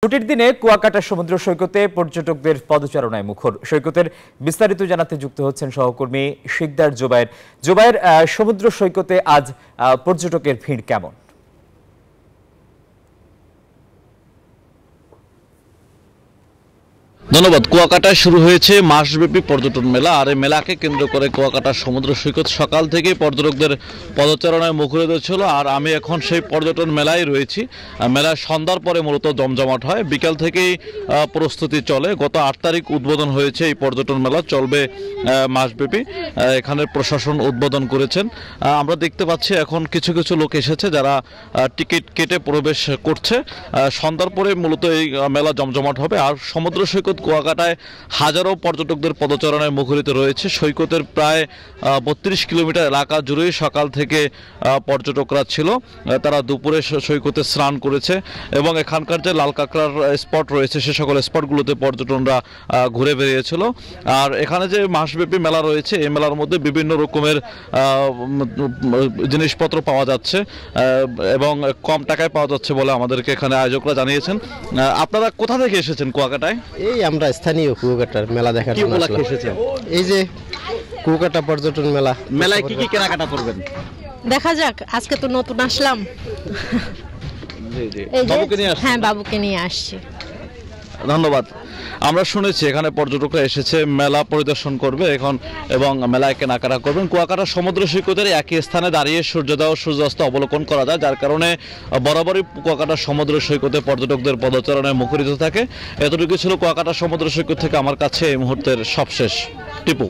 ছুটির দিনে কুয়াকাটা সমুদ্র সৈকতে পর্যটকদের পদচারণায় মুখর। সৈকতের বিস্তারিত জানাতে যুক্ত হচ্ছেন সহকর্মী শিকদার জোবায়ের। জোবায়ের, সমুদ্র সৈকতে আজ পর্যটকের ভিড় কেমন? ধন্যবাদ। কুয়াকাটায় শুরু হয়েছে মাসব্যাপী পর্যটন মেলা, আর এই মেলাকে কেন্দ্র করে কুয়াকাটার সমুদ্র সৈকত সকাল থেকেই পর্যটকদের পদচারণায় মুখরিত ছিল। আর আমি এখন সেই পর্যটন মেলায় রয়েছি। মেলায় সন্ধ্যার পরে মূলত জমজমাট হয়, বিকাল থেকেই প্রস্তুতি চলে। গত 8 তারিখ উদ্বোধন হয়েছে এই পর্যটন মেলা, চলবে মাসব্যাপী। এখানে প্রশাসন উদ্বোধন করেছেন। আমরা দেখতে পাচ্ছি এখন কিছু কিছু লোক এসেছে যারা টিকিট কেটে প্রবেশ করছে। সন্ধ্যার পরে মূলত এই মেলা জমজমাট হবে। আর সমুদ্র সৈকত কুয়াকাটায় হাজারো পর্যটকদের পদচারণায় মুখরিত রয়েছে। সৈকতের প্রায় 32 কিলোমিটার এলাকা জুড়েই সকাল থেকে পর্যটকরা ছিল। তারা দুপুরে সৈকতে স্নান করেছে এবং এখানকার যে লাল কাঁকড়ার স্পট রয়েছে সে সকল স্পটগুলোতে পর্যটনরা ঘুরে বেরিয়েছিল। আর এখানে যে মাসব্যাপী মেলা রয়েছে এই মেলার মধ্যে বিভিন্ন রকমের জিনিসপত্র পাওয়া যাচ্ছে এবং কম টাকায় পাওয়া যাচ্ছে বলে আমাদেরকে এখানে আয়োজকরা জানিয়েছেন। আপনারা কোথা থেকে এসেছেন কুয়াকাটায়? এই আমরা স্থানীয় কুয়াকাটার মেলা দেখার জন্য এসেছেন। এই যে কুয়াকাটা পর্যটন মেলা। মেলায় কি কি কেনাকাটা করবেন? দেখা যাক, আজকে তো নতুন আসলাম। বাবুকে নিয়ে আসছেন? হ্যাঁ, বাবুকে নিয়ে আসছি। ধন্যবাদ। আমরা শুনেছি এখানে পর্যটকরা এসেছে মেলা পরিদর্শন করবে এখন এবং মেলায় কেনাকাটা করবেন। কুয়াকাটা সমুদ্র সৈকতের একই স্থানে দাঁড়িয়ে সূর্যোদয় ও সূর্যাস্ত অবলোকন করা যায়, যার কারণে বরাবরই কুয়াকাটা সমুদ্র সৈকতে পর্যটকদের পদচারণায় মুখরিত থাকে। এতটুকু ছিল কুয়াকাটা সমুদ্র সৈকত থেকে আমার কাছে এই মুহূর্তের সবশেষ টিপু।